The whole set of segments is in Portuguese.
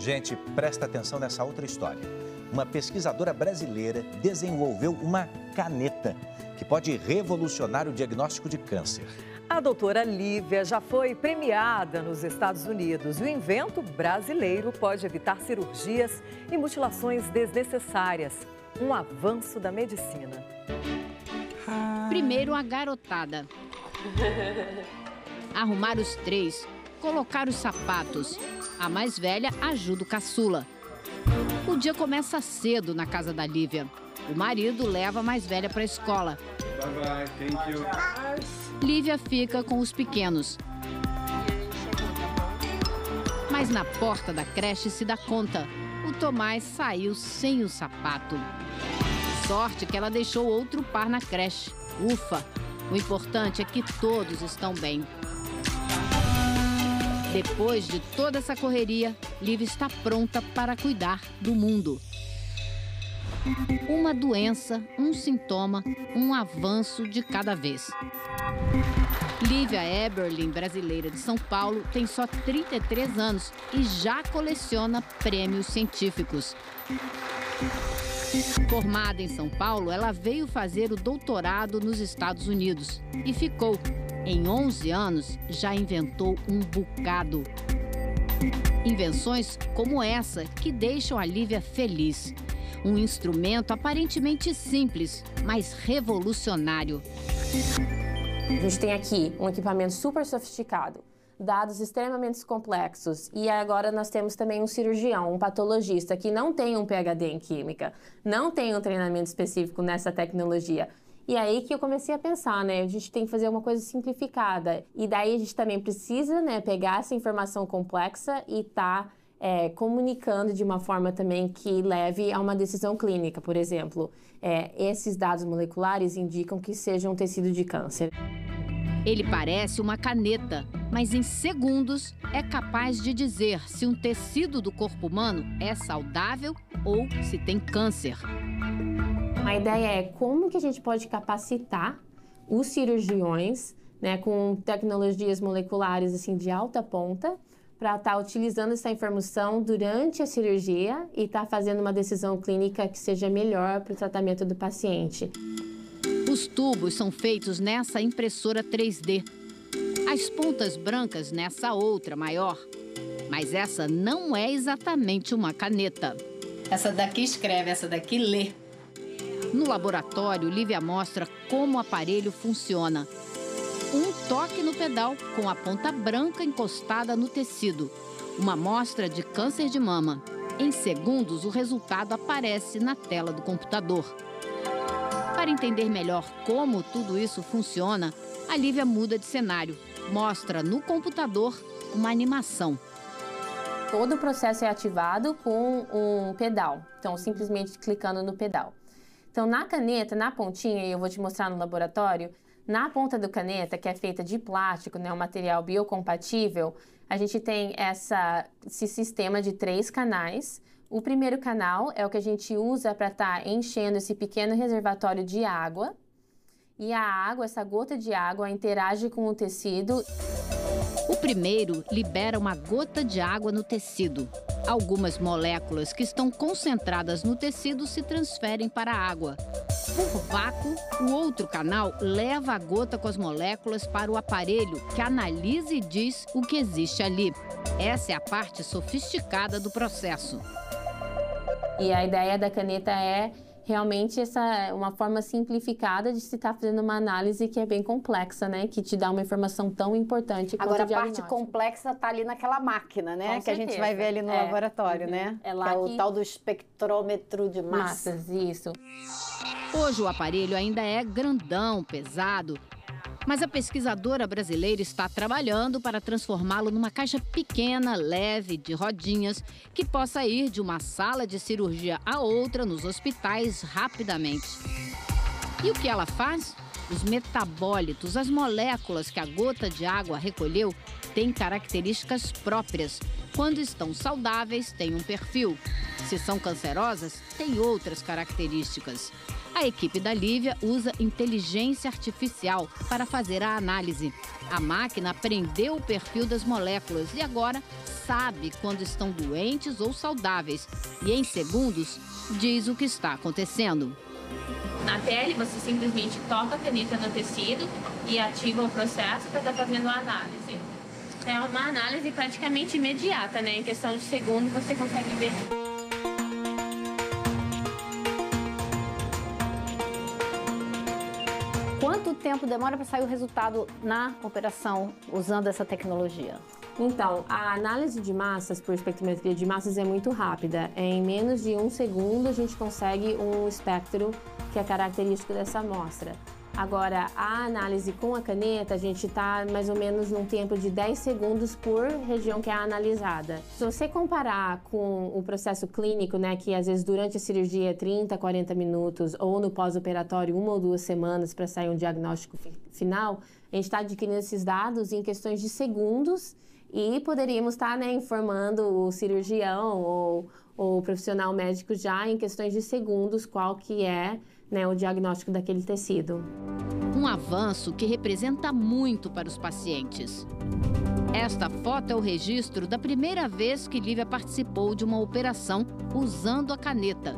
Gente, presta atenção nessa outra história. Uma pesquisadora brasileira desenvolveu uma caneta que pode revolucionar o diagnóstico de câncer. A doutora Lívia já foi premiada nos Estados Unidos. O invento brasileiro pode evitar cirurgias e mutilações desnecessárias. Um avanço da medicina. Primeiro a garotada. Arrumar os três, colocar os sapatos. A mais velha ajuda o caçula. O dia começa cedo na casa da Lívia. O marido leva a mais velha para a escola. Bye, thank you. Lívia fica com os pequenos. Mas na porta da creche se dá conta. O Tomás saiu sem o sapato. Sorte que ela deixou outro par na creche. Ufa! O importante é que todos estão bem. Depois de toda essa correria, Lívia está pronta para cuidar do mundo. Uma doença, um sintoma, um avanço de cada vez. Lívia Eberlin, brasileira de São Paulo, tem só 33 anos e já coleciona prêmios científicos. Formada em São Paulo, ela veio fazer o doutorado nos Estados Unidos e ficou. Em 11 anos, já inventou um bocado. Invenções como essa que deixam a Lívia feliz. Um instrumento aparentemente simples, mas revolucionário. A gente tem aqui um equipamento super sofisticado, dados extremamente complexos. E agora nós temos também um cirurgião, um patologista que não tem um PhD em química, não tem um treinamento específico nessa tecnologia. E aí que eu comecei a pensar, né? A gente tem que fazer uma coisa simplificada. E daí a gente também precisa, né, pegar essa informação complexa e comunicando de uma forma também que leve a uma decisão clínica. Por exemplo, esses dados moleculares indicam que seja um tecido de câncer. Ele parece uma caneta, mas em segundos é capaz de dizer se um tecido do corpo humano é saudável ou se tem câncer. A ideia é como que a gente pode capacitar os cirurgiões, né, com tecnologias moleculares assim, de alta ponta, para estar utilizando essa informação durante a cirurgia e estar fazendo uma decisão clínica que seja melhor para o tratamento do paciente. Os tubos são feitos nessa impressora 3D. As pontas brancas nessa outra maior. Mas essa não é exatamente uma caneta. Essa daqui escreve, essa daqui lê. No laboratório, Lívia mostra como o aparelho funciona. Um toque no pedal com a ponta branca encostada no tecido. Uma amostra de câncer de mama. Em segundos, o resultado aparece na tela do computador. Para entender melhor como tudo isso funciona, a Lívia muda de cenário. Mostra no computador uma animação. Todo o processo é ativado com um pedal. Então, simplesmente clicando no pedal. Então, na caneta, na pontinha, e eu vou te mostrar no laboratório, na ponta do caneta, que é feita de plástico, né, um material biocompatível, a gente tem esse sistema de 3 canais. O primeiro canal é o que a gente usa para estar enchendo esse pequeno reservatório de água. E a água, essa gota de água, interage com o tecido. O primeiro libera uma gota de água no tecido. Algumas moléculas que estão concentradas no tecido se transferem para a água. Por vácuo, o outro canal leva a gota com as moléculas para o aparelho, que analisa e diz o que existe ali. Essa é a parte sofisticada do processo. E a ideia da caneta é realmente uma forma simplificada de se estar fazendo uma análise que é bem complexa, né? Que te dá uma informação tão importante quanto o diagnóstico. diagnóstico. Agora, a parte complexa está ali naquela máquina, né? Com que a gente vai ver ali no laboratório, né? É lá que é o tal do espectrômetro de massa. Massas, isso. Hoje o aparelho ainda é grandão, pesado, mas a pesquisadora brasileira está trabalhando para transformá-lo numa caixa pequena, leve, de rodinhas, que possa ir de uma sala de cirurgia a outra nos hospitais rapidamente. E o que ela faz? Os metabólitos, as moléculas que a gota de água recolheu, têm características próprias. Quando estão saudáveis, têm um perfil. Se são cancerosas, têm outras características. A equipe da Lívia usa inteligência artificial para fazer a análise. A máquina aprendeu o perfil das moléculas e agora sabe quando estão doentes ou saudáveis. E em segundos, diz o que está acontecendo. Na pele, você simplesmente toca a caneta no tecido e ativa o processo para estar fazendo a análise. É uma análise praticamente imediata, né? Em questão de segundos, você consegue ver. Quanto tempo demora para sair o resultado na operação usando essa tecnologia? Então, a análise de massas por espectrometria de massas é muito rápida. Em menos de 1 segundo, a gente consegue um espectro que é característico dessa amostra. Agora, a análise com a caneta, a gente está mais ou menos num tempo de 10 segundos por região que é analisada. Se você comparar com o processo clínico, né, que às vezes durante a cirurgia é 30, 40 minutos, ou no pós-operatório 1 ou 2 semanas para sair um diagnóstico final, a gente está adquirindo esses dados em questões de segundos e poderíamos estar, né, informando o cirurgião ou o profissional médico já em questões de segundos qual que é, né, o diagnóstico daquele tecido. Um avanço que representa muito para os pacientes. Esta foto é o registro da primeira vez que Lívia participou de uma operação usando a caneta.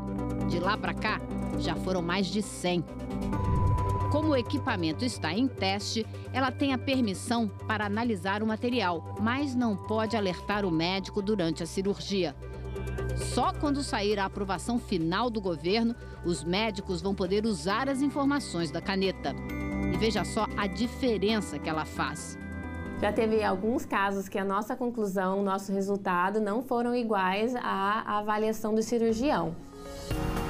De lá para cá, já foram mais de 100. Como o equipamento está em teste, ela tem a permissão para analisar o material, mas não pode alertar o médico durante a cirurgia. Só quando sair a aprovação final do governo, os médicos vão poder usar as informações da caneta. E veja só a diferença que ela faz. Já teve alguns casos que a nossa conclusão, o nosso resultado não foram iguais à avaliação do cirurgião.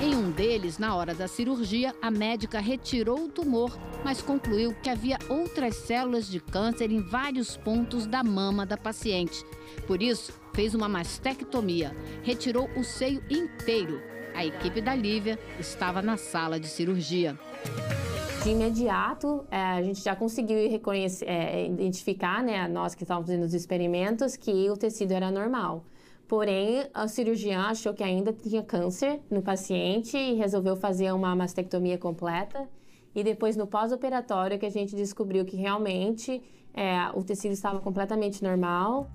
Em um deles, na hora da cirurgia, a médica retirou o tumor, mas concluiu que havia outras células de câncer em vários pontos da mama da paciente. Por isso, fez uma mastectomia, retirou o seio inteiro. A equipe da Lívia estava na sala de cirurgia. De imediato, a gente já conseguiu identificar, né, nós que estávamos fazendo os experimentos, que o tecido era normal. Porém, a cirurgiã achou que ainda tinha câncer no paciente e resolveu fazer uma mastectomia completa. E depois, no pós-operatório, que a gente descobriu que realmente o tecido estava completamente normal.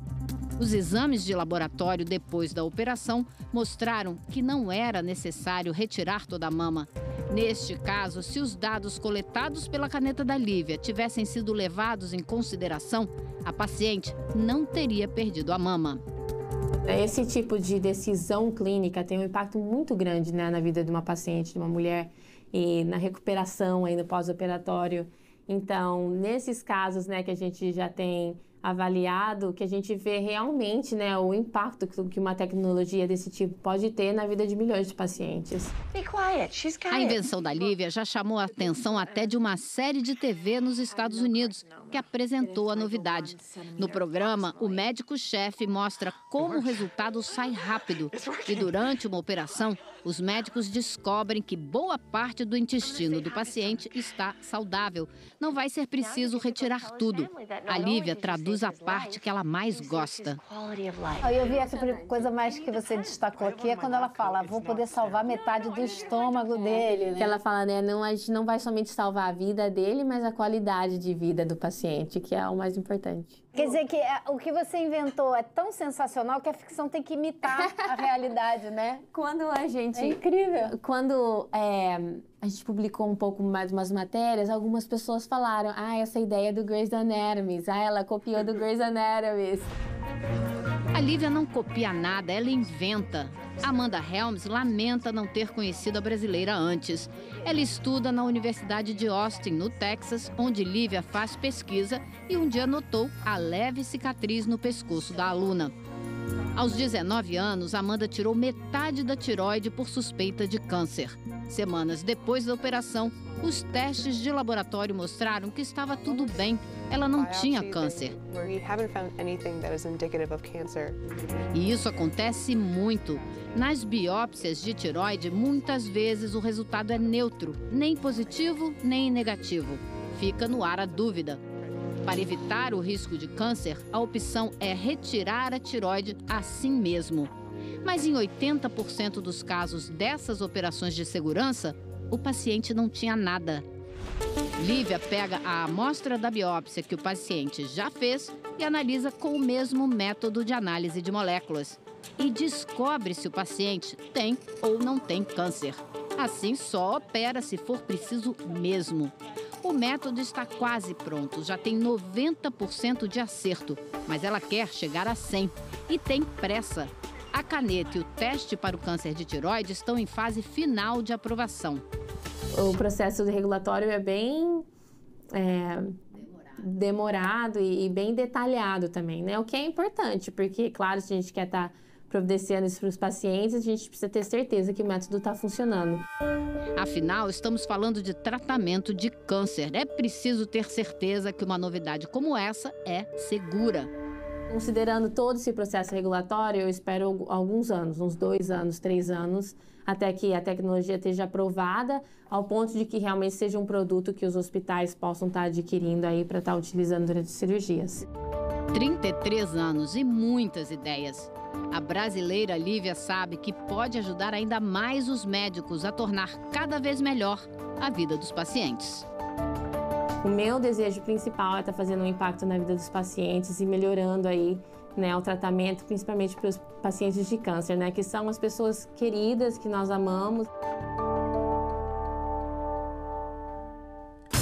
Os exames de laboratório depois da operação mostraram que não era necessário retirar toda a mama. Neste caso, se os dados coletados pela caneta da Lívia tivessem sido levados em consideração, a paciente não teria perdido a mama. Esse tipo de decisão clínica tem um impacto muito grande, né, na vida de uma paciente, de uma mulher, e na recuperação aí no pós-operatório. Então, nesses casos, né, que a gente já tem avaliado, que a gente vê realmente, né, o impacto que uma tecnologia desse tipo pode ter na vida de milhões de pacientes. A invenção da Lívia já chamou a atenção até de uma série de TV nos Estados Unidos, que apresentou a novidade. No programa, o médico-chefe mostra como o resultado sai rápido. E durante uma operação, os médicos descobrem que boa parte do intestino do paciente está saudável. Não vai ser preciso retirar tudo. A Lívia traduz a parte que ela mais gosta. Eu vi essa coisa mais que você destacou aqui, é quando ela fala, vou poder salvar metade do estômago dele, né? Que ela fala, né, a gente não vai somente salvar a vida dele, mas a qualidade de vida do paciente, que é o mais importante. Quer dizer que o que você inventou é tão sensacional que a ficção tem que imitar a realidade, né? Quando a gente... É incrível. Quando a gente publicou um pouco mais umas matérias, algumas pessoas falaram, essa ideia é do Grey's Anatomy, ela copiou do Grey's Anatomy. A Lívia não copia nada, ela inventa. Amanda Helms lamenta não ter conhecido a brasileira antes. Ela estuda na Universidade de Austin, no Texas, onde Lívia faz pesquisa e um dia notou a leve cicatriz no pescoço da aluna. Aos 19 anos, Amanda tirou metade da tireoide por suspeita de câncer. Semanas depois da operação, os testes de laboratório mostraram que estava tudo bem. Ela não tinha câncer. E isso acontece muito. Nas biópsias de tireoide, muitas vezes o resultado é neutro, nem positivo nem negativo. Fica no ar a dúvida. Para evitar o risco de câncer, a opção é retirar a tireoide assim mesmo. Mas em 80% dos casos dessas operações de segurança, o paciente não tinha nada. Lívia pega a amostra da biópsia que o paciente já fez e analisa com o mesmo método de análise de moléculas. E descobre se o paciente tem ou não tem câncer. Assim, só opera se for preciso mesmo. O método está quase pronto, já tem 90% de acerto, mas ela quer chegar a 100% e tem pressa. A caneta e o teste para o câncer de tireoide estão em fase final de aprovação. O processo regulatório é bem demorado e bem detalhado também, né? O que é importante, porque, claro, se a gente quer estar providenciando isso para os pacientes, a gente precisa ter certeza que o método está funcionando. Afinal, estamos falando de tratamento de câncer. É preciso ter certeza que uma novidade como essa é segura. Considerando todo esse processo regulatório, eu espero alguns anos, uns 2 anos, 3 anos, até que a tecnologia esteja aprovada, ao ponto de que realmente seja um produto que os hospitais possam estar adquirindo aí para estar utilizando durante as cirurgias. 33 anos e muitas ideias. A brasileira Lívia sabe que pode ajudar ainda mais os médicos a tornar cada vez melhor a vida dos pacientes. O meu desejo principal é estar fazendo um impacto na vida dos pacientes e melhorando aí, né, o tratamento, principalmente para os pacientes de câncer, né, que são as pessoas queridas que nós amamos.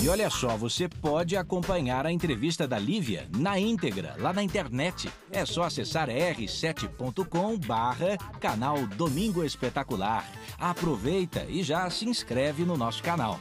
E olha só, você pode acompanhar a entrevista da Lívia na íntegra, lá na internet. É só acessar r7.com/canal Domingo Espetacular. Aproveita e já se inscreve no nosso canal.